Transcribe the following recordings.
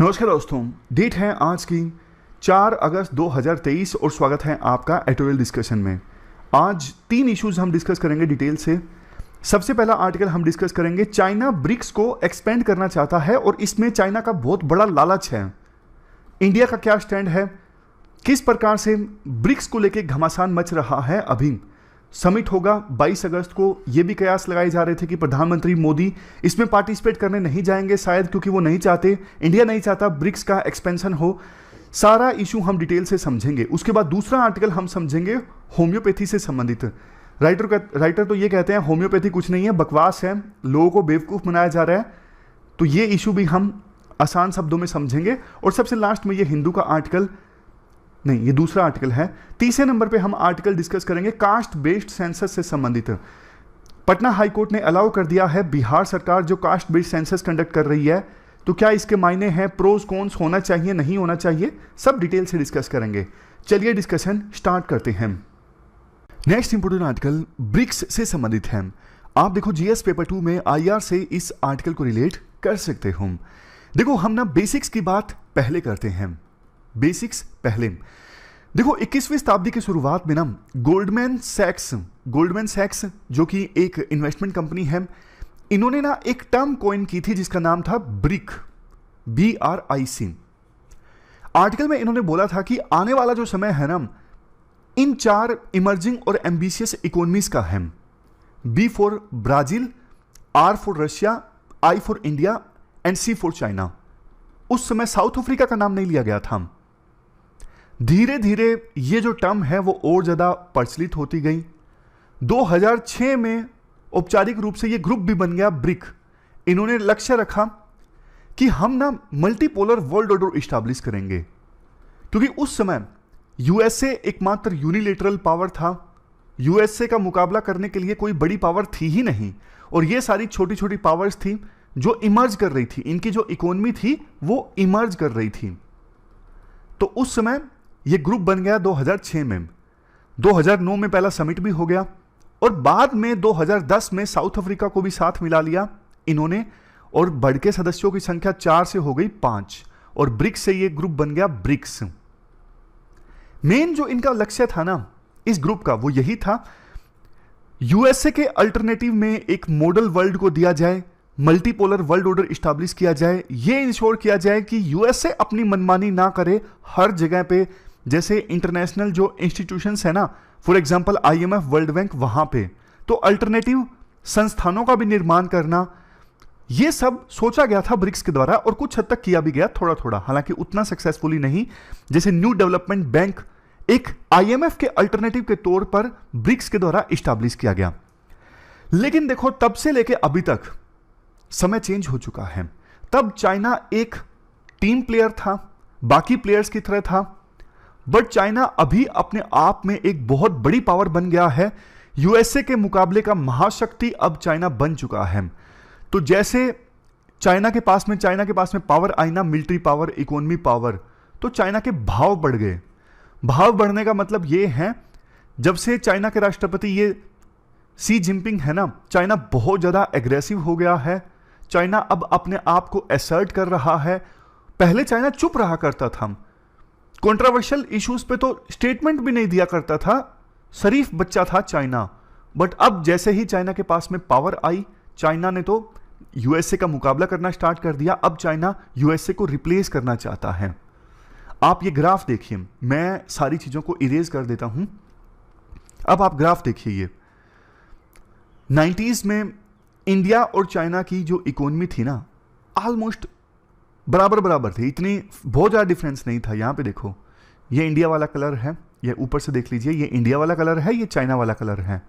नमस्कार दोस्तों, डेट है आज की 4 अगस्त 2023 और स्वागत है आपका एडिटोरियल डिस्कशन में। आज 3 इश्यूज हम डिस्कस करेंगे डिटेल से। सबसे पहला आर्टिकल हम डिस्कस करेंगे, चाइना ब्रिक्स को एक्सपेंड करना चाहता है और इसमें चाइना का बहुत बड़ा लालच है। इंडिया का क्या स्टैंड है, किस प्रकार से ब्रिक्स को लेकर घमासान मच रहा है। अभी समिट होगा 22 अगस्त को, ये भी कयास लगाए जा रहे थे कि प्रधानमंत्री मोदी इसमें पार्टिसिपेट करने नहीं जाएंगे शायद, क्योंकि वो नहीं चाहते, इंडिया नहीं चाहता ब्रिक्स का एक्सपेंशन हो। सारा इशू हम डिटेल से समझेंगे। उसके बाद दूसरा आर्टिकल हम समझेंगे होम्योपैथी से संबंधित। राइटर तो ये कहते हैं होम्योपैथी कुछ नहीं है, बकवास है, लोगों को बेवकूफ़ बनाया जा रहा है। तो ये इशू भी हम आसान शब्दों में समझेंगे। और सबसे लास्ट में ये हिंदू का आर्टिकल नहीं, ये दूसरा आर्टिकल है। तीसरे नंबर पे हम आर्टिकल डिस्कस करेंगे कास्ट बेस्ड सेंसस से संबंधित। पटना हाई कोर्ट ने अलाउ कर दिया है बिहार सरकार जो कास्ट बेस्ड सेंसस कंडक्ट कर रही है, तो क्या इसके मायने हैं, प्रोज कॉन्स, होना चाहिए नहीं होना चाहिए, सब डिटेल से डिस्कस करेंगे। चलिए डिस्कशन स्टार्ट करते हैं। नेक्स्ट इंपोर्टेंट आर्टिकल ब्रिक्स से संबंधित है। आप देखो जीएस पेपर 2 में आईआर से इस आर्टिकल को रिलेट कर सकते हो। देखो हम ना बेसिक्स की बात पहले करते हैं। बेसिक्स पहले देखो, 21वीं शताब्दी की शुरुआत में ना गोल्डमैन सैक्स जो कि एक इन्वेस्टमेंट कंपनी है, इन्होंने ना एक टर्म कॉइन की थी जिसका नाम था ब्रिक, BRIC। आर्टिकल में इन्होंने बोला था कि आने वाला जो समय है ना, इन 4 इमर्जिंग और एम्बिशियस इकोनॉमीज का है। B for Brazil, R for Russia, I for India and C for China. उस समय साउथ अफ्रीका का नाम नहीं लिया गया था। धीरे धीरे ये जो टर्म है वो और ज़्यादा प्रचलित होती गई। 2006 में औपचारिक रूप से ये ग्रुप भी बन गया ब्रिक। इन्होंने लक्ष्य रखा कि हम ना मल्टीपोलर वर्ल्ड ऑर्डर इस्टेब्लिश करेंगे, क्योंकि उस समय यूएसए एकमात्र यूनिलेटरल पावर था। यूएसए का मुकाबला करने के लिए कोई बड़ी पावर थी ही नहीं, और ये सारी छोटी छोटी पावर्स थी जो इमर्ज कर रही थी। इनकी जो इकोनॉमी थी वो इमर्ज कर रही थी। तो उस समय ये ग्रुप बन गया 2006 में। 2009 में पहला समिट भी हो गया, और बाद में 2010 में साउथ अफ्रीका को भी साथ मिला लिया इन्होंने, और बढ़ के सदस्यों की संख्या 4 से हो गई 5, और ब्रिक्स से ये ग्रुप बन गया ब्रिक्स। मेन जो इनका लक्ष्य था ना इस ग्रुप का, वो यही था यूएसए के अल्टरनेटिव में एक मॉडल वर्ल्ड को दिया जाए, मल्टीपोलर वर्ल्ड ऑर्डर इस्टेब्लिश किया जाए, ये इंश्योर किया जाए कि यूएसए अपनी मनमानी ना करे हर जगह पे। जैसे इंटरनेशनल जो इंस्टीट्यूशंस है ना, for example IMF, world bank, वहां पे तो अल्टरनेटिव संस्थानों का भी निर्माण करना, ये सब सोचा गया था ब्रिक्स के द्वारा, और कुछ हद तक किया भी गया थोड़ा थोड़ा, हालांकि उतना सक्सेसफुली नहीं। जैसे न्यू डेवलपमेंट बैंक एक IMF के अल्टरनेटिव के तौर पर ब्रिक्स के द्वारा इस्टेब्लिश किया गया। लेकिन देखो तब से लेके अभी तक समय चेंज हो चुका है। तब चाइना एक टीम प्लेयर था, बाकी प्लेयर्स की तरह था, बट चाइना अभी अपने आप में एक बहुत बड़ी पावर बन गया है। यूएसए के मुकाबले का महाशक्ति अब चाइना बन चुका है। तो जैसे चाइना के पास में पावर आई ना, मिलिट्री पावर, इकोनॉमी पावर, तो चाइना के भाव बढ़ गए। भाव बढ़ने का मतलब ये है, जब से चाइना के राष्ट्रपति ये सी जिनपिंग है ना, चाइना बहुत ज्यादा एग्रेसिव हो गया है। चाइना अब अपने आप को असर्ट कर रहा है। पहले चाइना चुप रहा करता था, कंट्रोवर्शियल इश्यूज पे तो स्टेटमेंट भी नहीं दिया करता था, शरीफ बच्चा था चाइना। बट अब जैसे ही चाइना के पास में पावर आई, चाइना ने तो यूएसए का मुकाबला करना स्टार्ट कर दिया। अब चाइना यूएसए को रिप्लेस करना चाहता है। आप ये ग्राफ देखिए, मैं सारी चीजों को इरेज कर देता हूं। अब आप ग्राफ देखिए, ये 90s में इंडिया और चाइना की जो इकोनॉमी थी ना, ऑलमोस्ट बराबर थी, इतनी बहुत ज़्यादा डिफरेंस नहीं था। यहाँ पे देखो, ये इंडिया वाला कलर है, ये ऊपर से देख लीजिए, ये इंडिया वाला कलर है, ये चाइना वाला कलर है।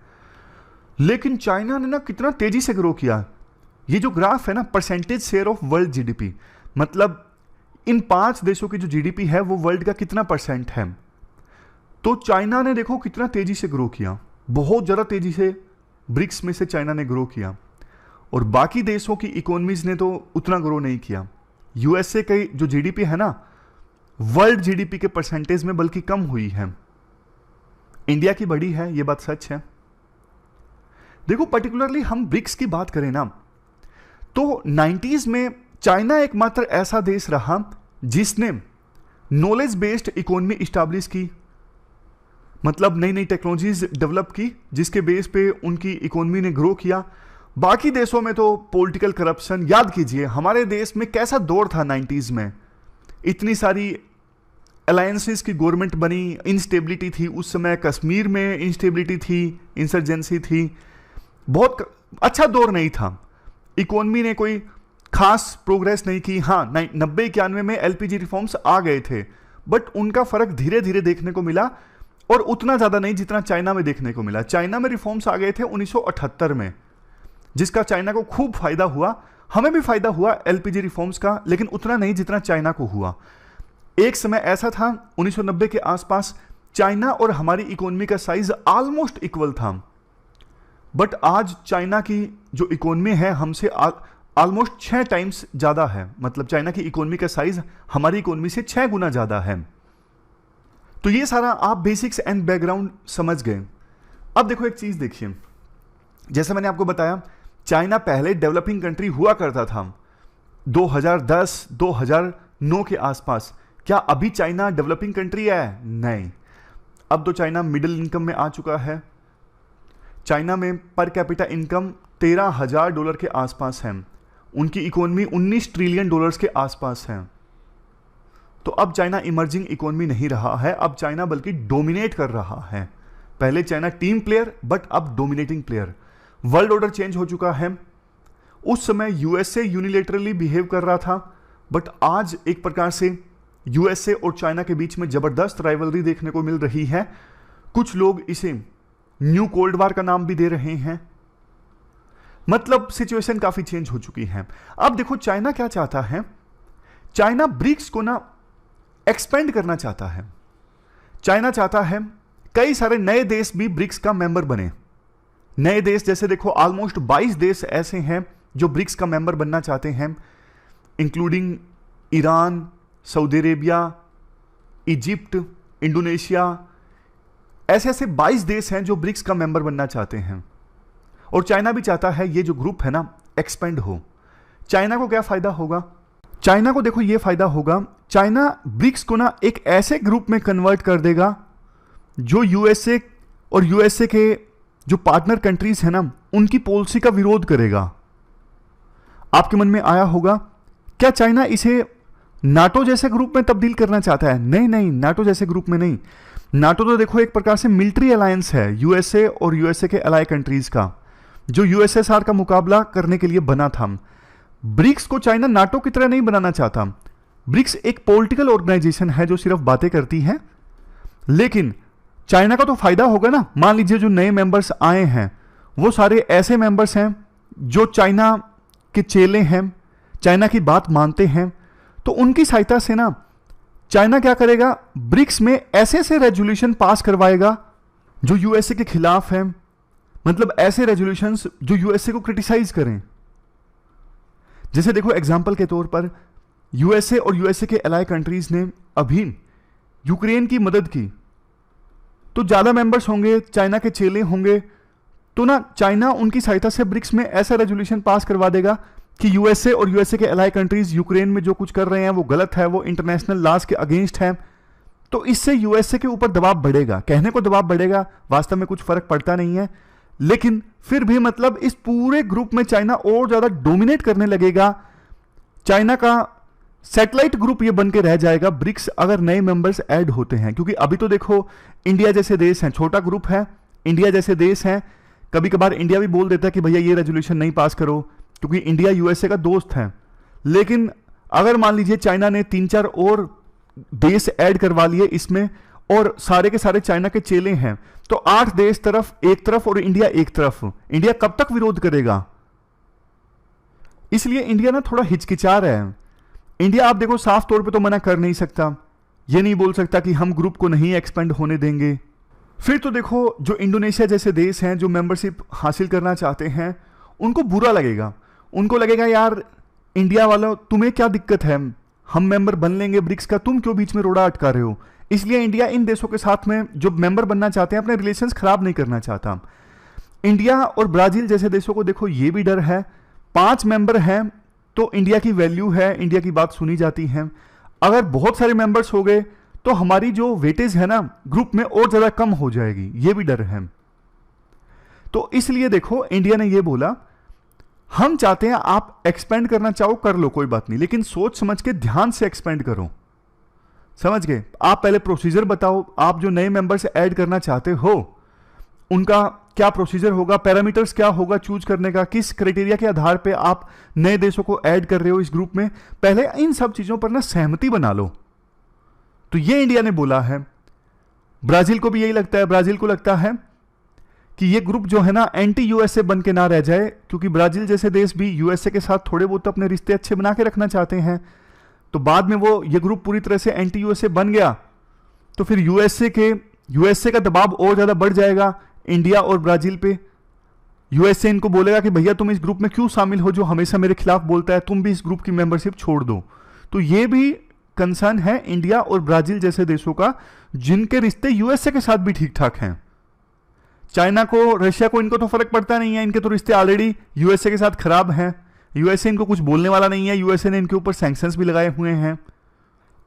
लेकिन चाइना ने ना कितना तेजी से ग्रो किया। ये जो ग्राफ है ना, percentage share of world GDP, मतलब इन 5 देशों की जो जीडीपी है वो वर्ल्ड का कितना % है। तो चाइना ने देखो कितना तेजी से ग्रो किया, बहुत ज़्यादा तेजी से ब्रिक्स में से चाइना ने ग्रो किया, और बाकी देशों की इकोनॉमीज ने तो उतना ग्रो नहीं किया। यूएसए की जो जीडीपी है ना, वर्ल्ड जीडीपी के परसेंटेज में बल्कि कम हुई है। इंडिया की बड़ी है, ये बात सच है। देखो पर्टिकुलरली हम ब्रिक्स की बात करें ना, तो 90s में चाइना एकमात्र ऐसा देश रहा जिसने नॉलेज बेस्ड इकोनॉमी इस्टेब्लिश की, मतलब नई नई टेक्नोलॉजीज डेवलप की, जिसके बेस पे उनकी इकोनॉमी ने ग्रो किया। बाकी देशों में तो पॉलिटिकल करप्शन, याद कीजिए हमारे देश में कैसा दौर था 90s में, इतनी सारी अलायंसेस की गवर्नमेंट बनी, इंस्टेबिलिटी थी उस समय, कश्मीर में इंस्टेबिलिटी थी, इंसर्जेंसी थी, बहुत अच्छा दौर नहीं था, इकोनॉमी ने कोई खास प्रोग्रेस नहीं की। हाँ 90-91 में एलपीजी रिफॉर्म्स आ गए थे, बट उनका फर्क धीरे धीरे देखने को मिला, और उतना ज़्यादा नहीं जितना चाइना में देखने को मिला। चाइना में रिफॉर्म्स आ गए थे 1978 में, जिसका चाइना को खूब फायदा हुआ, हमें भी फायदा हुआ एलपीजी रिफॉर्म्स का, लेकिन उतना नहीं जितना चाइना को हुआ। एक समय ऐसा था 1990 के आसपास, चाइना और हमारी इकोनॉमी का साइज ऑलमोस्ट इक्वल था, बट आज चाइना की जो इकोनॉमी है हमसे ऑलमोस्ट 6 टाइम्स ज़्यादा है, मतलब चाइना की इकोनॉमी का साइज हमारी इकोनॉमी से 6 गुना ज़्यादा है। तो ये सारा आप बेसिक्स एंड बैकग्राउंड समझ गए। अब देखो एक चीज़ देखिए, जैसे मैंने आपको बताया चाइना पहले डेवलपिंग कंट्री हुआ करता था 2010-2009 के आसपास। क्या अभी चाइना डेवलपिंग कंट्री है? नहीं, अब तो चाइना मिडिल इनकम में आ चुका है। चाइना में पर कैपिटा इनकम $13,000 के आसपास है, उनकी इकोनॉमी $19 ट्रिलियन के आसपास है। तो अब चाइना इमर्जिंग इकोनॉमी नहीं रहा है, अब चाइना बल्कि डोमिनेट कर रहा है। पहले चाइना टीम प्लेयर, बट अब dominating player. World order change हो चुका है। उस समय यूएसए यूनिलेटरली बिहेव कर रहा था, बट आज एक प्रकार से यूएसए और चाइना के बीच में जबरदस्त राइवलरी देखने को मिल रही है। कुछ लोग इसे न्यू कोल्ड वार का नाम भी दे रहे हैं। मतलब सिचुएशन काफी चेंज हो चुकी है। अब देखो चाइना क्या चाहता है, चाइना ब्रिक्स को ना एक्सपेंड करना चाहता है। चाइना चाहता है कई सारे नए देश भी ब्रिक्स का मेंबर बने। नए देश जैसे देखो ऑलमोस्ट 22 देश ऐसे हैं जो ब्रिक्स का मेंबर बनना चाहते हैं, including Iran, Saudi Arabia, Egypt, Indonesia. ऐसे ऐसे 22 देश हैं जो ब्रिक्स का मेंबर बनना चाहते हैं, और चाइना भी चाहता है ये जो ग्रुप है ना एक्सपेंड हो। चाइना को क्या फायदा होगा? चाइना को देखो ये फायदा होगा, चाइना ब्रिक्स को ना एक ऐसे ग्रुप में कन्वर्ट कर देगा जो यूएसए और यूएसए के जो पार्टनर कंट्रीज है ना उनकी पॉलिसी का विरोध करेगा। आपके मन में आया होगा, क्या चाइना इसे नाटो जैसे ग्रुप में तब्दील करना चाहता है? नहीं नहीं, नाटो जैसे ग्रुप में नहीं। नाटो तो देखो एक प्रकार से मिलिट्री अलायंस है यूएसए और यूएसए के अलाय कंट्रीज का, जो यूएसएसआर का मुकाबला करने के लिए बना था। ब्रिक्स को चाइना नाटो की तरह नहीं बनाना चाहता। ब्रिक्स एक पॉलिटिकल ऑर्गेनाइजेशन है जो सिर्फ बातें करती है, लेकिन चाइना का तो फायदा होगा ना। मान लीजिए जो नए मेंबर्स आए हैं वो सारे ऐसे मेंबर्स हैं जो चाइना के चेले हैं, चाइना की बात मानते हैं, तो उनकी सहायता से ना चाइना क्या करेगा, ब्रिक्स में ऐसे ऐसे रेजोल्यूशन पास करवाएगा जो यूएसए के खिलाफ हैं, मतलब ऐसे रेजोल्यूशंस जो यूएसए को क्रिटिसाइज करें। जैसे देखो एग्जांपल के तौर पर यूएसए और यूएसए के अलाय कंट्रीज ने अभी यूक्रेन की मदद की, तो ज्यादा मेंबर्स होंगे, चाइना के चेले होंगे, तो ना चाइना उनकी सहायता से ब्रिक्स में ऐसा रेजोल्यूशन पास करवा देगा कि यूएसए और यूएसए के अलाय कंट्रीज यूक्रेन में जो कुछ कर रहे हैं वो गलत है, वो इंटरनेशनल लॉज के अगेंस्ट है। तो इससे यूएसए के ऊपर दबाव बढ़ेगा। कहने को दबाव बढ़ेगा, वास्तव में कुछ फर्क पड़ता नहीं है, लेकिन फिर भी मतलब इस पूरे ग्रुप में चाइना और ज्यादा डोमिनेट करने लगेगा। चाइना का सैटेलाइट ग्रुप ये बन के रह जाएगा ब्रिक्स अगर नए मेंबर्स ऐड होते हैं। क्योंकि अभी तो देखो इंडिया जैसे देश हैं, छोटा ग्रुप है, इंडिया जैसे देश हैं, कभी कभार इंडिया भी बोल देता है कि भैया ये रेजोल्यूशन नहीं पास करो, क्योंकि इंडिया यूएसए का दोस्त है। लेकिन अगर मान लीजिए चाइना ने 3-4 और देश ऐड करवा लिए इसमें, और सारे के सारे चाइना के चेले हैं, तो 8 देश एक तरफ और इंडिया एक तरफ, इंडिया कब तक विरोध करेगा? इसलिए इंडिया ना थोड़ा हिचकिचा रहा है। इंडिया आप देखो साफ तौर पे तो मना कर नहीं सकता, ये नहीं बोल सकता कि हम ग्रुप को नहीं एक्सपेंड होने देंगे। फिर तो देखो जो इंडोनेशिया जैसे देश हैं जो मेंबरशिप हासिल करना चाहते हैं, उनको बुरा लगेगा। उनको लगेगा यार इंडिया वालों तुम्हें क्या दिक्कत है, हम मेंबर बन लेंगे ब्रिक्स का, तुम क्यों बीच में रोड़ा अटका रहे हो। इसलिए इंडिया इन देशों के साथ में जो मेंबर बनना चाहते हैं अपने रिलेशंस खराब नहीं करना चाहता। इंडिया और ब्राजील जैसे देशों को देखो ये भी डर है, 5 मेंबर हैं तो इंडिया की वैल्यू है, इंडिया की बात सुनी जाती है। अगर बहुत सारे मेंबर्स हो गए तो हमारी जो वेटेज है ना ग्रुप में और ज्यादा कम हो जाएगी, ये भी डर है। तो इसलिए देखो इंडिया ने ये बोला हम चाहते हैं आप एक्सपेंड करना चाहो कर लो, कोई बात नहीं, लेकिन सोच समझ के ध्यान से एक्सपेंड करो। समझ गए? आप पहले प्रोसीजर बताओ, आप जो नए मेंबर्स ऐड करना चाहते हो उनका क्या प्रोसीजर होगा, पैरामीटर्स क्या होगा चूज करने का, किस क्राइटेरिया के आधार पे आप नए देशों को ऐड कर रहे हो इस ग्रुप में, पहले इन सब चीजों पर ना सहमति बना लो। तो ये इंडिया ने बोला है। ब्राजील को भी यही लगता है, ब्राजील को लगता है कि ये ग्रुप जो है ना एंटी यूएसए बन के ना रह जाए, क्योंकि ब्राजील जैसे देश भी यूएसए के साथ थोड़े बहुत अपने रिश्ते अच्छे बना के रखना चाहते हैं। तो बाद में वो ये ग्रुप पूरी तरह से एंटी यूएसए बन गया तो फिर यूएसए का दबाव और ज्यादा बढ़ जाएगा इंडिया और ब्राजील पे। यूएसए इनको बोलेगा कि भैया तुम इस ग्रुप में क्यों शामिल हो जो हमेशा मेरे खिलाफ बोलता है, तुम भी इस ग्रुप की मेंबरशिप छोड़ दो। तो ये भी कंसर्न है इंडिया और ब्राजील जैसे देशों का जिनके रिश्ते यूएसए के साथ भी ठीक ठाक हैं। चाइना को, रशिया को, इनको तो फर्क पड़ता नहीं है, इनके तो रिश्ते ऑलरेडी यूएसए के साथ खराब हैं, यूएसए इनको कुछ बोलने वाला नहीं है, यूएसए ने इनके ऊपर सैंक्शंस भी लगाए हुए हैं।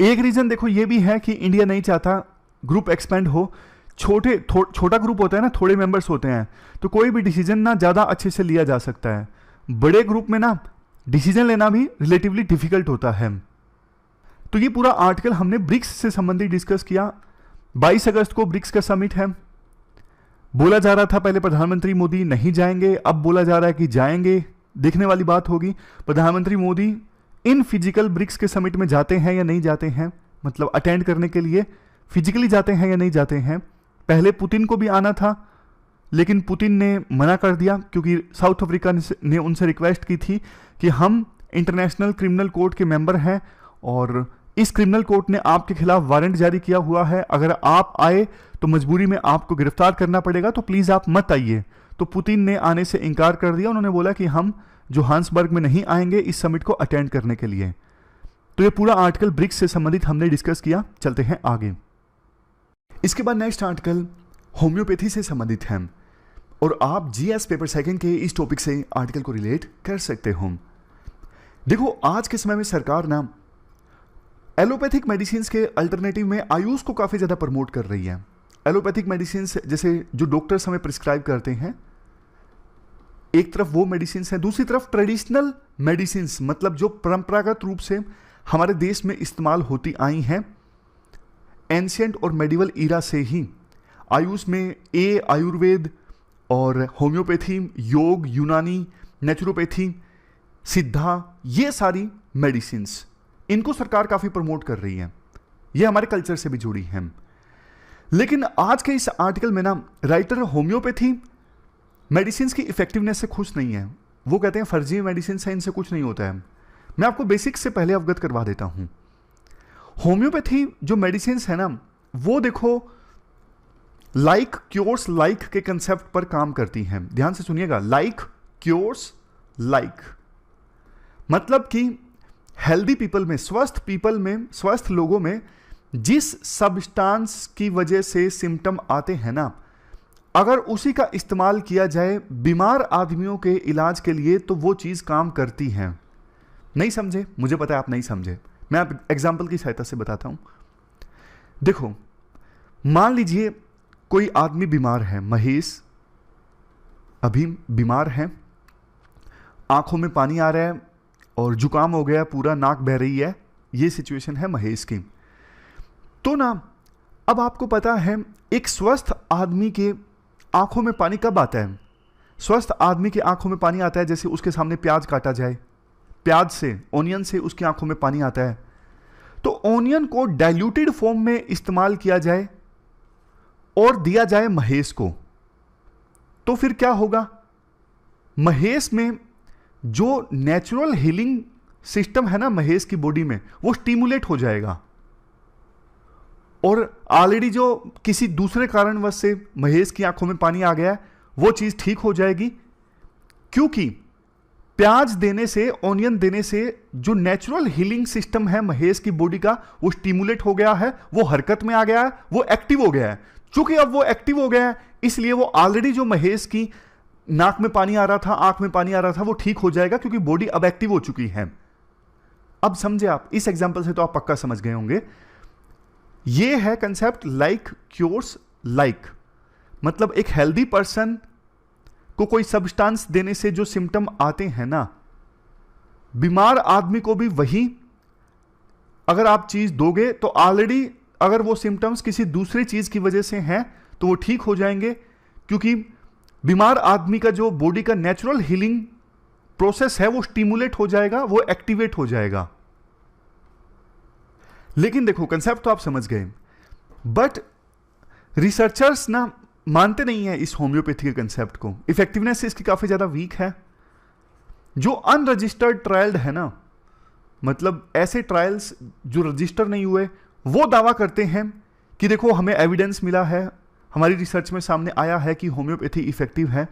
एक रीजन देखो ये भी है कि इंडिया नहीं चाहता ग्रुप एक्सपेंड हो। छोटा ग्रुप होता है ना, थोड़े मेंबर्स होते हैं, तो कोई भी डिसीजन ना ज्यादा अच्छे से लिया जा सकता है। बड़े ग्रुप में ना डिसीजन लेना भी रिलेटिवली डिफिकल्ट होता है। तो ये पूरा आर्टिकल हमने ब्रिक्स से संबंधित डिस्कस किया। 22 अगस्त को ब्रिक्स का समिट है। बोला जा रहा था पहले प्रधानमंत्री मोदी नहीं जाएंगे, अब बोला जा रहा है कि जाएंगे। देखने वाली बात होगी प्रधानमंत्री मोदी इन फिजिकल ब्रिक्स के समिट में जाते हैं या नहीं जाते हैं, मतलब अटेंड करने के लिए फिजिकली जाते हैं या नहीं जाते हैं। पहले पुतिन को भी आना था लेकिन पुतिन ने मना कर दिया क्योंकि साउथ अफ्रीका ने उनसे रिक्वेस्ट की थी कि हम इंटरनेशनल क्रिमिनल कोर्ट के मेंबर हैं और इस क्रिमिनल कोर्ट ने आपके खिलाफ वारंट जारी किया हुआ है, अगर आप आए तो मजबूरी में आपको गिरफ्तार करना पड़ेगा, तो प्लीज आप मत आइए। तो पुतिन ने आने से इनकार कर दिया। उन्होंने बोला कि हम जोहान्सबर्ग में नहीं आएंगे इस समिट को अटेंड करने के लिए। तो ये पूरा आर्टिकल ब्रिक्स से संबंधित हमने डिस्कस किया। चलते हैं आगे। इसके बाद नेक्स्ट आर्टिकल होम्योपैथी से संबंधित है और आप जीएस पेपर सेकंड के इस टॉपिक से आर्टिकल को रिलेट कर सकते हो। देखो आज के समय में सरकार ना एलोपैथिक मेडिसिन के अल्टरनेटिव में आयुष को काफी ज्यादा प्रमोट कर रही है। एलोपैथिक मेडिसिन जैसे जो डॉक्टर्स हमें प्रिस्क्राइब करते हैं, एक तरफ वो मेडिसिन है, दूसरी तरफ ट्रेडिशनल मेडिसिन मतलब जो परंपरागत रूप से हमारे देश में इस्तेमाल होती आई हैं एंशिएंट और मेडिवल ईरा से ही। आयुष में आयुर्वेद और होम्योपैथी, योग, यूनानी, नेचुरोपैथी, सिद्धा, ये सारी मेडिसिन इनको सरकार काफी प्रमोट कर रही है। ये हमारे कल्चर से भी जुड़ी हैं। लेकिन आज के इस आर्टिकल में ना राइटर होम्योपैथी मेडिसिन की इफेक्टिवनेस से खुश नहीं है। वो कहते हैं फर्जी मेडिसिन है, इनसे कुछ नहीं होता है। मैं आपको बेसिक्स से पहले अवगत करवा देता हूं। होम्योपैथी जो मेडिसिन है ना वो देखो लाइक क्योर्स लाइक के कंसेप्ट पर काम करती हैं। ध्यान से सुनिएगा, लाइक क्योर्स लाइक मतलब कि हेल्दी पीपल में, स्वस्थ पीपल में, स्वस्थ लोगों में जिस सब्सटेंस की वजह से सिम्टम आते हैं ना, अगर उसी का इस्तेमाल किया जाए बीमार आदमियों के इलाज के लिए तो वो चीज काम करती है। नहीं समझे? मुझे पता है आप नहीं समझे। मैं आप एग्जाम्पल की सहायता से बताता हूं। देखो मान लीजिए कोई आदमी बीमार है, महेश अभी बीमार है, आंखों में पानी आ रहा है और जुकाम हो गया, पूरा नाक बह रही है, ये सिचुएशन है महेश की। तो ना अब आपको पता है एक स्वस्थ आदमी के आंखों में पानी कब आता है? स्वस्थ आदमी की आंखों में पानी आता है जैसे उसके सामने प्याज काटा जाए, प्याज से, ओनियन से उसकी आंखों में पानी आता है। तो ओनियन को डाइल्यूटेड फॉर्म में इस्तेमाल किया जाए और दिया जाए महेश को, तो फिर क्या होगा? महेश में जो नेचुरल हीलिंग सिस्टम है ना महेश की बॉडी में, वो स्टिमुलेट हो जाएगा और ऑलरेडी जो किसी दूसरे कारणवश से महेश की आंखों में पानी आ गया है वो चीज ठीक हो जाएगी, क्योंकि प्याज देने से, ओनियन देने से जो नेचुरल हीलिंग सिस्टम है महेश की बॉडी का वो स्टिमुलेट हो गया है, वो हरकत में आ गया है, वो एक्टिव हो गया है। चूंकि अब वो एक्टिव हो गया है इसलिए वो ऑलरेडी जो महेश की नाक में पानी आ रहा था, आंख में पानी आ रहा था, वो ठीक हो जाएगा क्योंकि बॉडी अब एक्टिव हो चुकी है। अब समझे आप, इस एग्जाम्पल से तो आप पक्का समझ गए होंगे। ये है कंसेप्ट लाइक क्योर्स लाइक, मतलब एक हेल्दी पर्सन को कोई सब्सटेंस देने से जो सिम्टम आते हैं ना, बीमार आदमी को भी वही अगर आप चीज दोगे तो ऑलरेडी अगर वो सिम्टम्स किसी दूसरी चीज की वजह से हैं तो वो ठीक हो जाएंगे, क्योंकि बीमार आदमी का जो बॉडी का नेचुरल हीलिंग प्रोसेस है वो स्टिमुलेट हो जाएगा, वो एक्टिवेट हो जाएगा। लेकिन देखो कंसेप्ट तो आप समझ गए, बट रिसर्चर्स ना मानते नहीं है इस होम्योपैथी के कंसेप्ट को। इफेक्टिवनेस इसकी काफी ज्यादा वीक है। जो अनरजिस्टर्ड ट्रायल्ड है ना, मतलब ऐसे ट्रायल्स जो रजिस्टर नहीं हुए, वो दावा करते हैं कि देखो हमें एविडेंस मिला है, हमारी रिसर्च में सामने आया है कि होम्योपैथी इफेक्टिव है,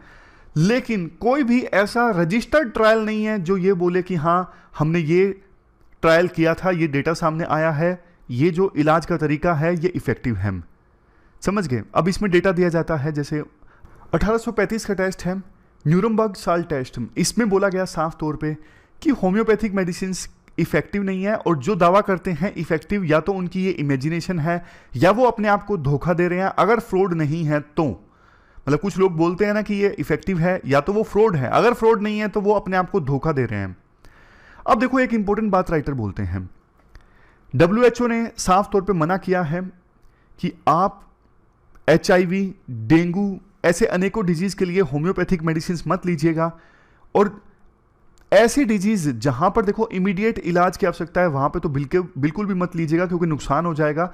लेकिन कोई भी ऐसा रजिस्टर्ड ट्रायल नहीं है जो ये बोले कि हाँ हमने ये ट्रायल किया था, ये डेटा सामने आया है, ये जो इलाज का तरीका है ये इफेक्टिव है। समझ गए? अब इसमें डेटा दिया जाता है, जैसे 1835 का टेस्ट है न्यूरमबर्ग साल्ट टेस्ट। इसमें बोला गया साफ तौर पे कि होम्योपैथिक मेडिसिन इफेक्टिव नहीं है, और जो दावा करते हैं इफेक्टिव, या तो उनकी ये इमेजिनेशन है या वो अपने आप को धोखा दे रहे हैं। अगर फ्रॉड नहीं है तो, मतलब कुछ लोग बोलते हैं ना कि ये इफेक्टिव है, या तो वो फ्रॉड है, अगर फ्रॉड नहीं है तो वो अपने आप को धोखा दे रहे हैं। अब देखो एक इंपॉर्टेंट बात राइटर बोलते हैं, WHO ने साफ तौर पे मना किया है कि आप HIV, डेंगू ऐसे अनेकों डिजीज के लिए होम्योपैथिक मेडिसिन मत लीजिएगा, और ऐसी डिजीज जहां पर देखो इमीडिएट इलाज की आवश्यकता है वहां पे तो बिल्कुल भी मत लीजिएगा, क्योंकि नुकसान हो जाएगा।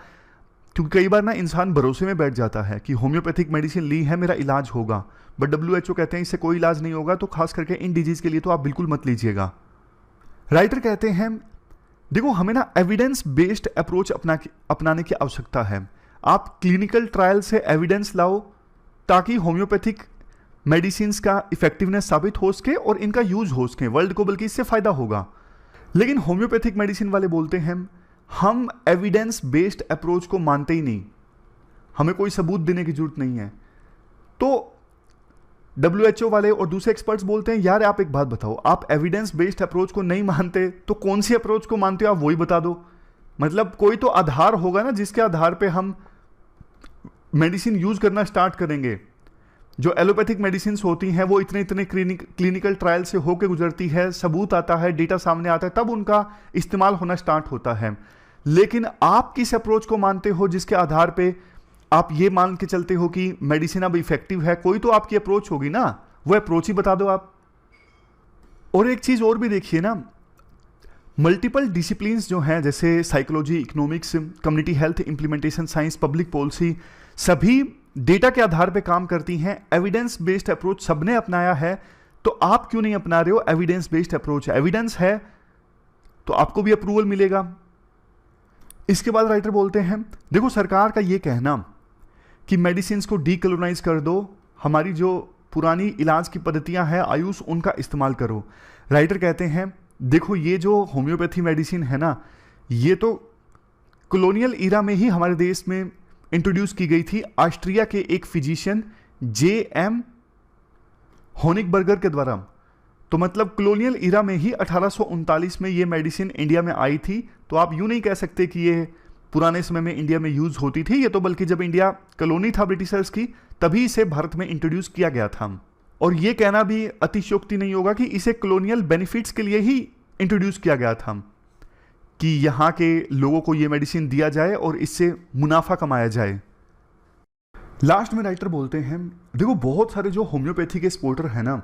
क्योंकि कई बार ना इंसान भरोसे में बैठ जाता है कि होम्योपैथिक मेडिसिन ली है मेरा इलाज होगा, बट WHO कहते हैं इससे कोई इलाज नहीं होगा, तो खास करके इन डिजीज के लिए तो आप बिल्कुल मत लीजिएगा। राइटर कहते हैं देखो हमें ना एविडेंस बेस्ड अप्रोच अपनाने की आवश्यकता है। आप क्लिनिकल ट्रायल से एविडेंस लाओ ताकि होम्योपैथिक मेडिसिन का इफेक्टिवनेस साबित हो सके और इनका यूज हो सके, वर्ल्ड को बल्कि इससे फायदा होगा। लेकिन होम्योपैथिक मेडिसिन वाले बोलते हैं हम एविडेंस बेस्ड अप्रोच को मानते ही नहीं, हमें कोई सबूत देने की जरूरत नहीं है। तो WHO वाले और दूसरे एक्सपर्ट्स बोलते हैं यार आप एक बात बताओ, आप एविडेंस बेस्ड अप्रोच को नहीं मानते तो कौन सी अप्रोच को मानते हो, आप वही बता दो। मतलब कोई तो आधार होगा ना जिसके आधार पे हम मेडिसिन यूज करना स्टार्ट करेंगे। जो एलोपैथिक मेडिसिन होती हैं वो इतने इतने क्लिनिकल ट्रायल से होकर गुजरती है, सबूत आता है, डेटा सामने आता है, तब उनका इस्तेमाल होना स्टार्ट होता है। लेकिन आप किस अप्रोच को मानते हो जिसके आधार पे आप ये मान के चलते हो कि मेडिसिन अब इफेक्टिव है? कोई तो आपकी अप्रोच होगी ना, वो अप्रोच ही बता दो आप। और एक चीज और भी देखिए ना, मल्टीपल डिसिप्लिन्स जो हैं जैसे psychology, economics, community health, implementation science, public policy, सभी डेटा के आधार पे काम करती हैं। एविडेंस बेस्ड अप्रोच सबने अपनाया है, तो आप क्यों नहीं अपना रहे हो एविडेंस बेस्ड अप्रोच? एविडेंस है तो आपको भी अप्रूवल मिलेगा। इसके बाद राइटर बोलते हैं देखो सरकार का ये कहना कि मेडिसिन को डीकोलोनाइज कर दो, हमारी जो पुरानी इलाज की पद्धतियां हैं आयुष, उनका इस्तेमाल करो। राइटर कहते हैं देखो ये जो होम्योपैथी मेडिसिन है ना, ये तो कॉलोनियल ईरा में ही हमारे देश में इंट्रोड्यूस की गई थी, ऑस्ट्रिया के एक फिजिशियन JM होनिगबर्गर के द्वारा। तो मतलब कॉलोनियल ईरा में ही 1839 में ये मेडिसिन इंडिया में आई थी। तो आप यूं नहीं कह सकते कि ये पुराने समय में इंडिया में यूज होती थी, ये तो बल्कि जब इंडिया कॉलोनी था ब्रिटिशर्स की तभी इसे भारत में इंट्रोड्यूस किया गया था। और ये कहना भी अतिशयोक्ति नहीं होगा कि इसे कॉलोनियल बेनिफिट्स के लिए ही इंट्रोड्यूस किया गया था कि यहाँ के लोगों को ये मेडिसिन दिया जाए और इससे मुनाफा कमाया जाए। लास्ट में राइटर बोलते हैं देखो बहुत सारे जो होम्योपैथी के सपोर्टर हैं ना,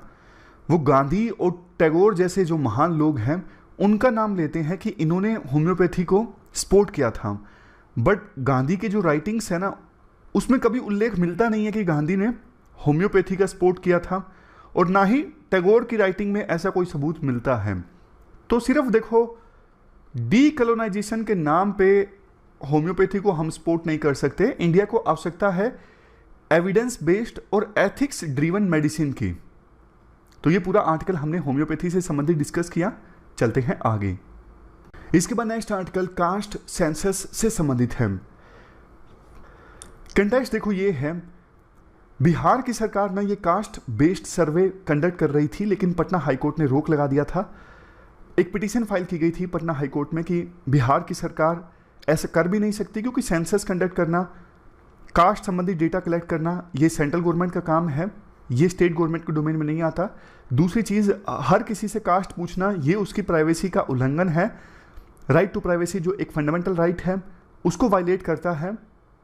वो गांधी और टैगोर जैसे जो महान लोग हैं उनका नाम लेते हैं कि इन्होंने होम्योपैथी को सपोर्ट किया था। बट गांधी की जो राइटिंग्स है ना, उसमें कभी उल्लेख मिलता नहीं है कि गांधी ने होम्योपैथी का सपोर्ट किया था, और ना ही टैगोर की राइटिंग में ऐसा कोई सबूत मिलता है। तो सिर्फ देखो डीकोलोनाइजेशन के नाम पे होम्योपैथी को हम सपोर्ट नहीं कर सकते। इंडिया को आवश्यकता है एविडेंस बेस्ड और एथिक्स ड्रिवन मेडिसिन की। तो ये पूरा आर्टिकल हमने होम्योपैथी से संबंधित डिस्कस किया। चलते हैं आगे। इसके बाद नेक्स्ट आर्टिकल कास्ट सेंसस से संबंधित है। कंटेक्स्ट देखो ये है, बिहार की सरकार ने ये कास्ट बेस्ड सर्वे कंडक्ट कर रही थी, लेकिन पटना हाईकोर्ट ने रोक लगा दिया था। एक पिटीशन फाइल की गई थी पटना हाई कोर्ट में कि बिहार की सरकार ऐसा कर भी नहीं सकती, क्योंकि सेंसस कंडक्ट करना, कास्ट संबंधी डेटा कलेक्ट करना, ये सेंट्रल गवर्नमेंट का काम है, ये स्टेट गवर्नमेंट के डोमेन में नहीं आता। दूसरी चीज़, हर किसी से कास्ट पूछना ये उसकी प्राइवेसी का उल्लंघन है। राइट टू प्राइवेसी जो एक फंडामेंटल राइट है उसको वायलेट करता है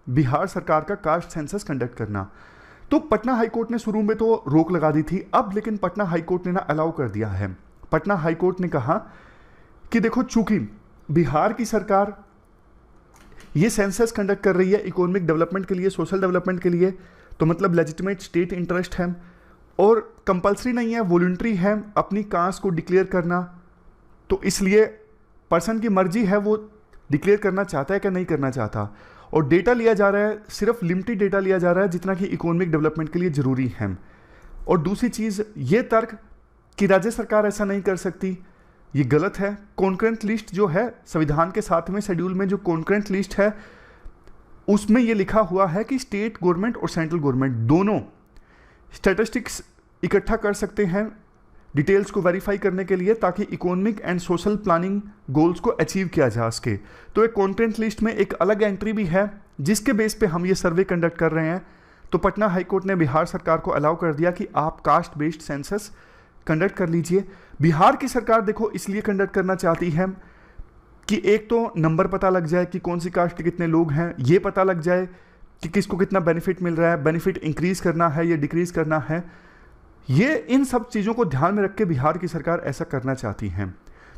बिहार सरकार का कास्ट सेंसस कंडक्ट करना। तो पटना हाई कोर्ट ने शुरू में तो रोक लगा दी थी, अब लेकिन पटना हाई कोर्ट ने ना अलाउ कर दिया है। पटना हाई कोर्ट ने कहा कि देखो, चूंकि बिहार की सरकार ये सेंसस कंडक्ट कर रही है इकोनॉमिक डेवलपमेंट के लिए, सोशल डेवलपमेंट के लिए, तो मतलब लेजिटिमेट स्टेट इंटरेस्ट है और कंपलसरी नहीं है, वॉलंटरी है अपनी कास्ट को डिक्लेयर करना। तो इसलिए पर्सन की मर्जी है वो डिक्लेयर करना चाहता है कि नहीं करना चाहता, और डेटा लिया जा रहा है, सिर्फ लिमिटेड डेटा लिया जा रहा है जितना कि इकोनॉमिक डेवलपमेंट के लिए ज़रूरी है। और दूसरी चीज़, ये तर्क कि राज्य सरकार ऐसा नहीं कर सकती, ये गलत है। कॉन्करेंट लिस्ट जो है संविधान के 7वें शेड्यूल में, जो कॉन्करेंट लिस्ट है उसमें ये लिखा हुआ है कि स्टेट गवर्नमेंट और सेंट्रल गवर्नमेंट दोनों स्टैटिस्टिक्स इकट्ठा कर सकते हैं डिटेल्स को वेरीफाई करने के लिए, ताकि economic and social planning goals को अचीव किया जा सके। तो एक कॉन्करेंट लिस्ट में एक अलग एंट्री भी है जिसके बेस पे हम ये सर्वे कंडक्ट कर रहे हैं। तो पटना हाई कोर्ट ने बिहार सरकार को अलाउ कर दिया कि आप कास्ट बेस्ड सेंसस कंडक्ट कर लीजिए। बिहार की सरकार देखो इसलिए कंडक्ट करना चाहती है कि एक तो नंबर पता लग जाए कि कौन सी कास्ट के कितने लोग हैं, ये पता लग जाए कि किसको कितना बेनिफिट मिल रहा है, बेनिफिट इंक्रीज करना है या डिक्रीज करना है। ये इन सब चीज़ों को ध्यान में रख के बिहार की सरकार ऐसा करना चाहती है।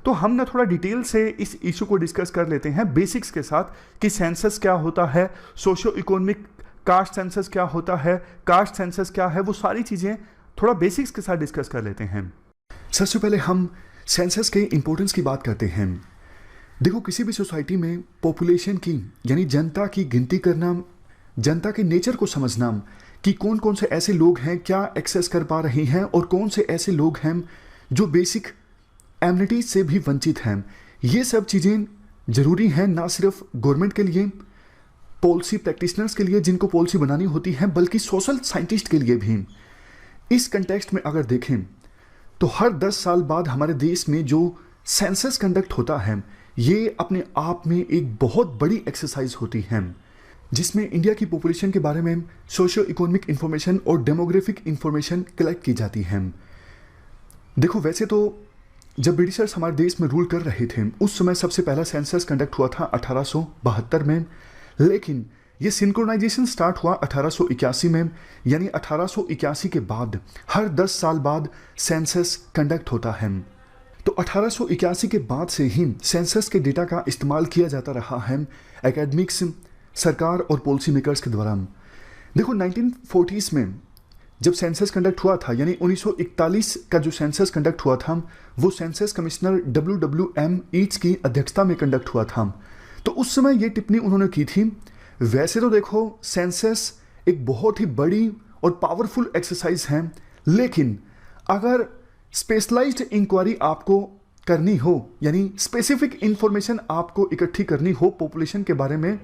तो हम ना थोड़ा डिटेल से इस इशू को डिस्कस कर लेते हैं बेसिक्स के साथ कि सेंसस क्या होता है, सोशो इकोनॉमिक कास्ट सेंसस क्या होता है, कास्ट सेंसस क्या है, वो सारी चीज़ें थोड़ा बेसिक्स के साथ डिस्कस कर लेते हैं। सबसे पहले हम सेंसस के इंपॉर्टेंस की बात करते हैं। देखो, किसी भी सोसाइटी में पॉपुलेशन की यानी जनता की गिनती करना, जनता के नेचर को समझना कि कौन कौन से ऐसे लोग हैं क्या एक्सेस कर पा रहे हैं और कौन से ऐसे लोग हैं जो बेसिक एमिनिटीज से भी वंचित हैं, ये सब चीज़ें ज़रूरी हैं ना सिर्फ गवर्नमेंट के लिए, पॉलिसी प्रैक्टिशनर्स के लिए जिनको पॉलिसी बनानी होती है, बल्कि सोशल साइंटिस्ट के लिए भी। इस कंटेक्स्ट में अगर देखें तो हर 10 साल बाद हमारे देश में जो सेंसस कंडक्ट होता है ये अपने आप में एक बहुत बड़ी एक्सरसाइज होती है, जिसमें इंडिया की पॉपुलेशन के बारे में सोशियो इकोनॉमिक इंफॉर्मेशन और डेमोग्राफिक इंफॉर्मेशन कलेक्ट की जाती है। देखो, वैसे तो जब ब्रिटिशर्स हमारे देश में रूल कर रहे थे उस समय सबसे पहला सेंसस कंडक्ट हुआ था 1872 में, लेकिन ये सिंक्रोनाइजेशन स्टार्ट हुआ 1881 में, यानी 1881 के बाद हर 10 साल बाद सेंसस कंडक्ट होता है। तो 1881 के बाद से ही सेंसस के डेटा का इस्तेमाल किया जाता रहा है एकेडमिक्स, सरकार और पॉलिसी मेकर्स के द्वारा। देखो, 1940s में जब सेंसस कंडक्ट हुआ था, यानी 1941 का जो सेंसस कंडक्ट हुआ था वो सेंसस कमिश्नर WWM ईट्स की अध्यक्षता में कंडक्ट हुआ था। तो उस समय ये टिप्पणी उन्होंने की थी, वैसे तो देखो सेंसस एक बहुत ही बड़ी और पावरफुल एक्सरसाइज है, लेकिन अगर स्पेशलाइज्ड इंक्वायरी आपको करनी हो, यानी स्पेसिफिक इंफॉर्मेशन आपको इकट्ठी करनी हो पॉपुलेशन के बारे में,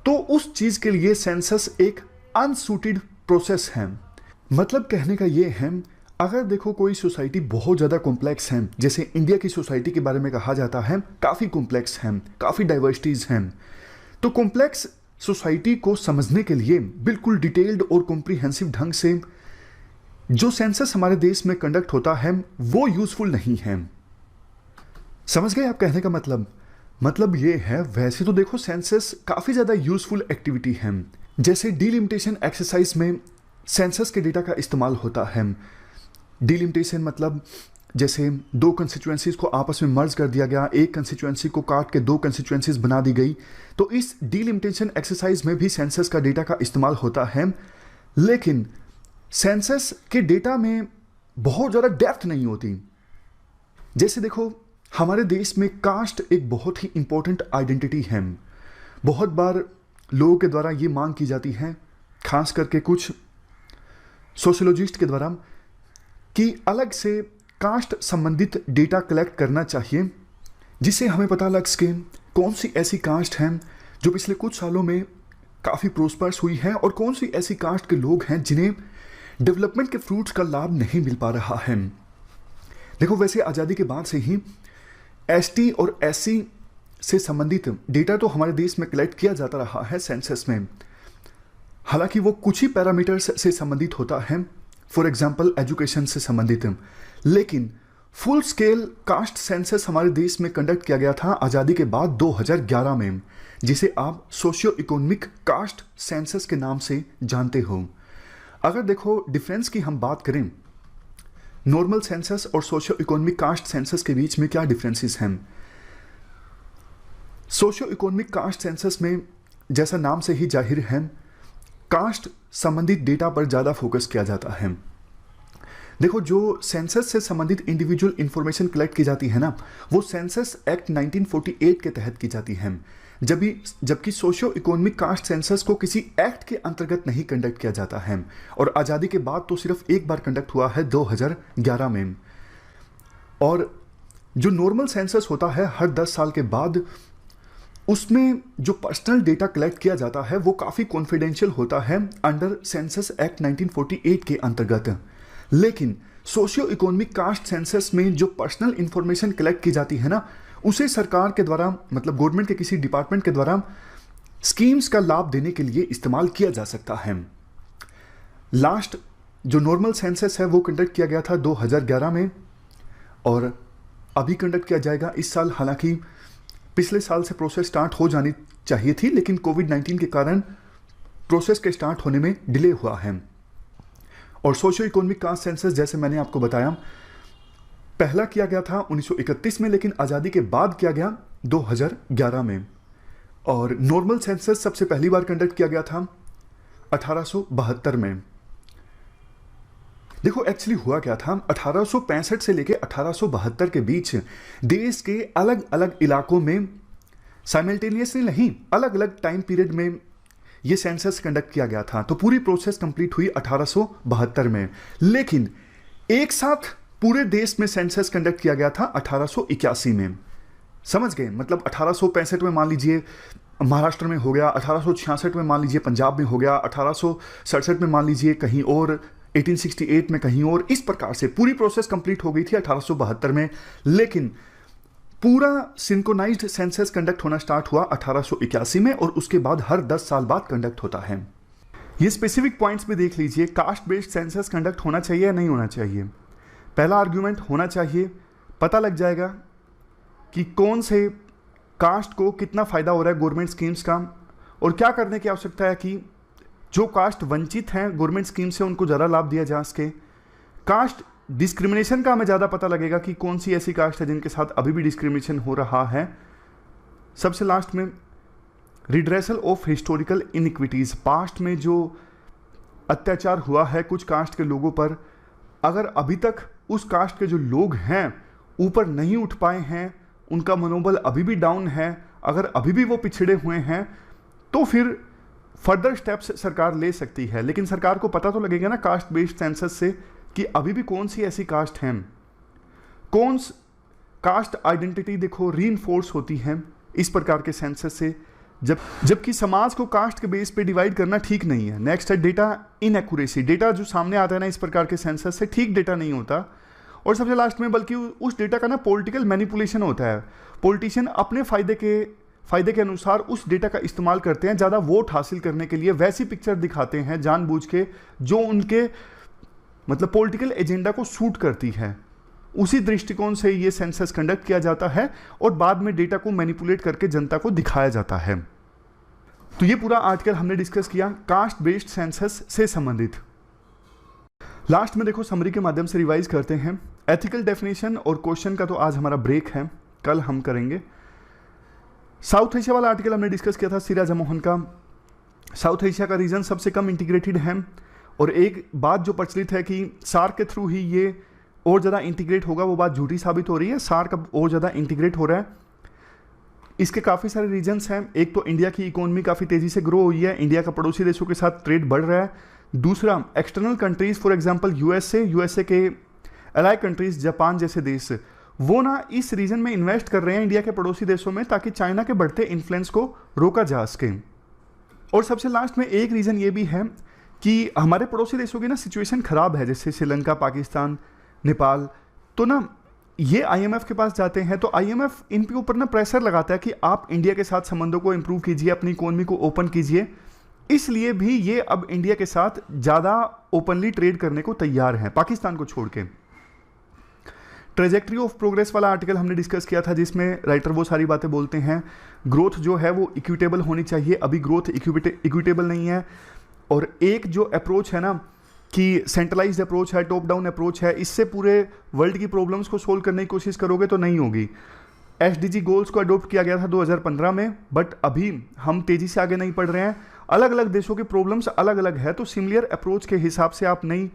तो उस चीज़ के लिए सेंसस एक अनसूटेड प्रोसेस है। मतलब कहने का ये है, अगर देखो कोई सोसाइटी बहुत ज़्यादा कॉम्प्लेक्स है, जैसे इंडिया की सोसाइटी के बारे में कहा जाता है काफ़ी कॉम्प्लेक्स है, काफ़ी डाइवर्सिटीज़ हैं, तो कॉम्प्लेक्स सोसाइटी को समझने के लिए बिल्कुल डिटेल्ड और कॉम्प्रिहेंसिव ढंग से जो सेंसस हमारे देश में कंडक्ट होता है वो यूजफुल नहीं है। समझ गए आप कहने का मतलब ये है, वैसे तो देखो सेंसस काफ़ी ज़्यादा यूजफुल एक्टिविटी है। जैसे डीलिमिटेशन एक्सरसाइज में सेंसस के डेटा का इस्तेमाल होता है। डीलिमिटेशन मतलब जैसे दो कंस्टिट्यूएंसीज को आपस में मर्ज कर दिया गया, एक कंस्टिट्यूएंसी को काट के दो कंस्टिट्यूएंसीज बना दी गई, तो इस डीलिमिटेशन एक्सरसाइज में भी सेंसस का डेटा का इस्तेमाल होता है। लेकिन सेंसस के डेटा में बहुत ज़्यादा डेप्थ नहीं होती। जैसे देखो, हमारे देश में कास्ट एक बहुत ही इंपॉर्टेंट आइडेंटिटी है। बहुत बार लोगों के द्वारा ये मांग की जाती है, खास करके कुछ सोशियोलॉजिस्ट के द्वारा, कि अलग से कास्ट संबंधित डेटा कलेक्ट करना चाहिए, जिससे हमें पता लग सके कौन सी ऐसी कास्ट हैं जो पिछले कुछ सालों में काफ़ी प्रोस्पर्स हुई है और कौन सी ऐसी कास्ट के लोग हैं जिन्हें डेवलपमेंट के फ्रूट्स का लाभ नहीं मिल पा रहा है। देखो, वैसे आज़ादी के बाद से ही एसटी और एससी से संबंधित डेटा तो हमारे देश में कलेक्ट किया जाता रहा है सेंसस में, हालांकि वो कुछ ही पैरामीटर्स से संबंधित होता है, फॉर एग्जांपल एजुकेशन से संबंधित, लेकिन फुल स्केल कास्ट सेंसस हमारे देश में कंडक्ट किया गया था आज़ादी के बाद 2011 में, जिसे आप सोशियो इकोनॉमिक कास्ट सेंसस के नाम से जानते हो। अगर देखो डिफरेंस की हम बात करें, नॉर्मल सेंसस और सोशियो इकोनॉमिक कास्ट सेंसस के बीच में क्या डिफरेंसेस हैं। सोशियो इकोनॉमिक कास्ट सेंसस में जैसा नाम से ही जाहिर है, कास्ट संबंधित डेटा पर ज़्यादा फोकस किया जाता है। देखो, जो सेंसस से संबंधित इंडिविजुअल इंफॉर्मेशन कलेक्ट की जाती है ना, वो सेंसस एक्ट 1948 के तहत की जाती है, जबकि सोशियो इकोनॉमिक कास्ट सेंसस को किसी एक्ट के अंतर्गत नहीं कंडक्ट किया जाता है, और आज़ादी के बाद तो सिर्फ एक बार कंडक्ट हुआ है 2011 में। और जो नॉर्मल सेंसस होता है हर 10 साल के बाद, उसमें जो पर्सनल डेटा कलेक्ट किया जाता है वो काफ़ी कॉन्फिडेंशियल होता है अंडर सेंसस एक्ट 1948 के अंतर्गत। लेकिन सोशियो इकोनॉमिक कास्ट सेंसस में जो पर्सनल इंफॉर्मेशन कलेक्ट की जाती है ना, उसे सरकार के द्वारा, मतलब गवर्नमेंट के किसी डिपार्टमेंट के द्वारा स्कीम्स का लाभ देने के लिए इस्तेमाल किया जा सकता है। लास्ट जो नॉर्मल सेंसस है वो कंडक्ट किया गया था 2011 में, और अभी कंडक्ट किया जाएगा इस साल। हालांकि पिछले साल से प्रोसेस स्टार्ट हो जानी चाहिए थी, लेकिन कोविड-19 के कारण प्रोसेस के स्टार्ट होने में डिले हुआ है। और सोशियो इकोनॉमिक कास्ट सेंसस, जैसे मैंने आपको बताया, पहला किया गया था 1931 में, लेकिन आज़ादी के बाद किया गया 2011 में। और नॉर्मल सेंसस सबसे पहली बार कंडक्ट किया गया था 1872 में। देखो, एक्चुअली हुआ क्या था, 1865 से लेकर 1872 के बीच देश के अलग अलग इलाकों में साइमल्टेनियसली नहीं, अलग अलग टाइम पीरियड में ये सेंसस कंडक्ट किया गया था। तो पूरी प्रोसेस कंप्लीट हुई 1872 में, लेकिन एक साथ पूरे देश में सेंसस कंडक्ट किया गया था 1881 में। समझ गए? मतलब 1865 में मान लीजिए महाराष्ट्र में हो गया, 1866 में मान लीजिए पंजाब में हो गया, 1867 में मान लीजिए कहीं और, 1868 में कहीं और, इस प्रकार से पूरी प्रोसेस कंप्लीट हो गई थी 1872 में। लेकिन पूरा सिंक्रोनाइज्ड सेंसस कंडक्ट होना स्टार्ट हुआ 1881 में, और उसके बाद हर 10 साल बाद कंडक्ट होता है। ये स्पेसिफिक पॉइंट्स भी देख लीजिए, कास्ट बेस्ड सेंसस कंडक्ट होना चाहिए या नहीं होना चाहिए। पहला आर्ग्यूमेंट, होना चाहिए। पता लग जाएगा कि कौन से कास्ट को कितना फ़ायदा हो रहा है गवर्नमेंट स्कीम्स का, और क्या करने की आवश्यकता है कि जो कास्ट वंचित हैं गवर्नमेंट स्कीम से, उनको ज़्यादा लाभ दिया जा सके। कास्ट डिस्क्रिमिनेशन का हमें ज़्यादा पता लगेगा कि कौन सी ऐसी कास्ट है जिनके साथ अभी भी डिस्क्रिमिनेशन हो रहा है। सबसे लास्ट में रिड्रेसल ऑफ हिस्टोरिकल इनइक्विटीज़, पास्ट में जो अत्याचार हुआ है कुछ कास्ट के लोगों पर, अगर अभी तक उस कास्ट के जो लोग हैं ऊपर नहीं उठ पाए हैं, उनका मनोबल अभी भी डाउन है, अगर अभी भी वो पिछड़े हुए हैं, तो फिर फर्दर स्टेप्स सरकार ले सकती है। लेकिन सरकार को पता तो लगेगा ना कास्ट बेस्ड सेंसस से कि अभी भी कौन सी ऐसी कास्ट हैं, कौन कास्ट आइडेंटिटी देखो रीइंफोर्स होती है इस प्रकार के सेंसस से, जबकि समाज को कास्ट के बेस पे डिवाइड करना ठीक नहीं है। नेक्स्ट है डेटा इनएक्यूरेसी, डेटा जो सामने आता है ना इस प्रकार के सेंसस से ठीक डेटा नहीं होता। और सबसे लास्ट में, बल्कि उस डेटा का ना पॉलिटिकल मैनिपुलेशन होता है। पॉलिटिशियन अपने फायदे के अनुसार उस डेटा का इस्तेमाल करते हैं, ज़्यादा वोट हासिल करने के लिए वैसी पिक्चर दिखाते हैं जानबूझ के जो उनके मतलब पॉलिटिकल एजेंडा को सूट करती है। उसी दृष्टिकोण से ये सेंसस कंडक्ट किया जाता है और बाद में डेटा को मैनिपुलेट करके जनता को दिखाया जाता है। तो ये पूरा आर्टिकल हमने डिस्कस किया कास्ट बेस्ड सेंसस से संबंधित। लास्ट में देखो समरी के माध्यम से रिवाइज करते हैं। एथिकल डेफिनेशन और क्वेश्चन का तो आज हमारा ब्रेक है, कल हम करेंगे। साउथ एशिया वाला आर्टिकल हमने डिस्कस किया था सी राजा मोहन का। साउथ एशिया का रीजन सबसे कम इंटीग्रेटेड है, और एक बात जो प्रचलित है कि सार्क के थ्रू ही ये और ज़्यादा इंटीग्रेट होगा, वो बात झूठी साबित हो रही है। सार्क अब और ज़्यादा इंटीग्रेट हो रहा है। इसके काफ़ी सारे रीजन्स हैं। एक तो इंडिया की इकोनॉमी काफ़ी तेज़ी से ग्रो हुई है, इंडिया का पड़ोसी देशों के साथ ट्रेड बढ़ रहा है। दूसरा, external countries for example USA के अलाई कंट्रीज़, जापान जैसे देश, वो ना इस रीजन में इन्वेस्ट कर रहे हैं इंडिया के पड़ोसी देशों में, ताकि चाइना के बढ़ते इन्फ्लुएंस को रोका जा सके। और सबसे लास्ट में एक रीज़न ये भी है कि हमारे पड़ोसी देशों की ना सिचुएशन ख़राब है, जैसे श्रीलंका, पाकिस्तान, नेपाल। तो ना ये आईएमएफ के पास जाते हैं तो आईएमएफ इनके ऊपर ना प्रेशर लगाता है कि आप इंडिया के साथ संबंधों को इंप्रूव कीजिए, अपनी इकोनॉमी को ओपन कीजिए। इसलिए भी ये अब इंडिया के साथ ज़्यादा ओपनली ट्रेड करने को तैयार हैं, पाकिस्तान को छोड़ के। ट्रेजेक्ट्री ऑफ प्रोग्रेस वाला आर्टिकल हमने डिस्कस किया था, जिसमें राइटर वो सारी बातें बोलते हैं। ग्रोथ जो है वो इक्विटेबल होनी चाहिए, अभी ग्रोथ इक्विटेबल नहीं है। और एक जो अप्रोच है ना कि सेंट्रलाइज्ड अप्रोच है, टॉप डाउन अप्रोच है, इससे पूरे वर्ल्ड की प्रॉब्लम्स को सोल्व करने की कोशिश करोगे तो नहीं होगी। एसडीजी गोल्स को अडॉप्ट किया गया था 2015 में, बट अभी हम तेज़ी से आगे नहीं बढ़ रहे हैं। अलग अलग देशों की प्रॉब्लम्स अलग अलग है, तो सिमिलर अप्रोच के हिसाब से आप नई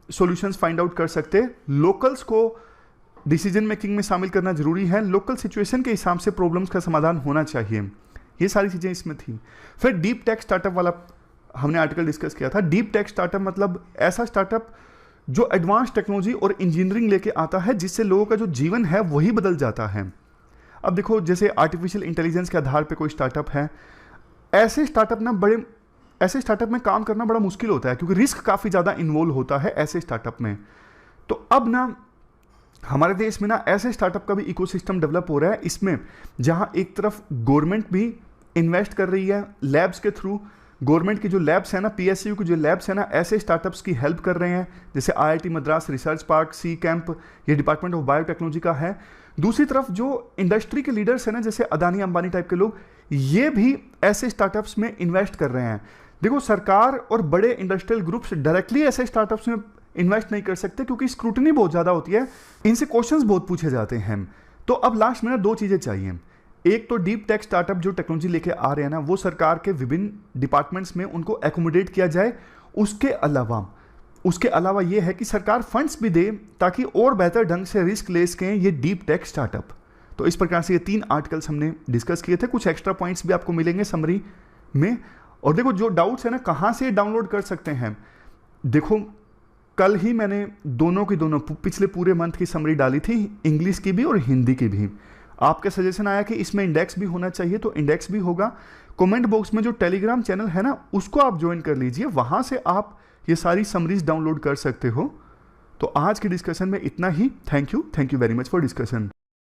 सॉल्यूशंस फाइंड आउट कर सकते। लोकल्स को डिसीजन मेकिंग में शामिल करना जरूरी है, लोकल सिचुएशन के हिसाब से प्रॉब्लम्स का समाधान होना चाहिए। ये सारी चीज़ें इसमें थी। फिर डीप टेक स्टार्टअप वाला हमने आर्टिकल डिस्कस किया था। डीप टेक स्टार्टअप मतलब ऐसा स्टार्टअप जो एडवांस टेक्नोलॉजी और इंजीनियरिंग लेके आता है, जिससे लोगों का जो जीवन है वही बदल जाता है। अब देखो, जैसे आर्टिफिशियल इंटेलिजेंस के आधार पे कोई स्टार्टअप है, ऐसे स्टार्टअप में काम करना बड़ा मुश्किल होता है, क्योंकि रिस्क काफ़ी ज़्यादा इन्वॉल्व होता है ऐसे स्टार्टअप में। तो अब ना हमारे देश में ना ऐसे स्टार्टअप का भी इकोसिस्टम डेवलप हो रहा है, इसमें जहां एक तरफ गवर्नमेंट भी इन्वेस्ट कर रही है लैब्स के थ्रू। गवर्नमेंट की जो लैब्स है ना, पीएसयू की जो लैब्स है ना, ऐसे स्टार्टअप्स की हेल्प कर रहे हैं, जैसे IIT Madras research park, C camp, ये डिपार्टमेंट ऑफ बायोटेक्नोलॉजी का है। दूसरी तरफ जो इंडस्ट्री के लीडर्स हैं ना, जैसे अदानी अंबानी टाइप के लोग, ये भी ऐसे स्टार्टअप्स में इन्वेस्ट कर रहे हैं। देखो, सरकार और बड़े इंडस्ट्रियल ग्रुप्स डायरेक्टली ऐसे स्टार्टअप्स में इन्वेस्ट नहीं कर सकते, क्योंकि स्क्रूटनी बहुत ज़्यादा होती है, इनसे क्वेश्चंस बहुत पूछे जाते हैं। तो अब लास्ट में ना दो चीज़ें चाहिए। एक तो डीप टेक स्टार्टअप जो टेक्नोलॉजी लेके आ रहे हैं ना, वो सरकार के विभिन्न डिपार्टमेंट्स में उनको एकोमोडेट किया जाए। उसके अलावा ये है कि सरकार फंड्स भी दे, ताकि और बेहतर ढंग से रिस्क ले सकें ये डीप टेक स्टार्टअप। तो इस प्रकार से ये 3 आर्टिकल्स हमने डिस्कस किए थे। कुछ एक्स्ट्रा पॉइंट्स भी आपको मिलेंगे समरी में। और देखो, जो डाउट्स है ना, कहाँ से डाउनलोड कर सकते हैं। देखो, कल ही मैंने दोनों पिछले पूरे मंथ की समरी डाली थी, इंग्लिश की भी और हिंदी की भी। आपका सजेशन आया कि इसमें इंडेक्स भी होना चाहिए, तो इंडेक्स भी होगा। कमेंट बॉक्स में जो टेलीग्राम चैनल है ना, उसको आप ज्वाइन कर लीजिए, वहां से आप ये सारी समरीज डाउनलोड कर सकते हो। तो आज की डिस्कशन में इतना ही। Thank you very much for discussion.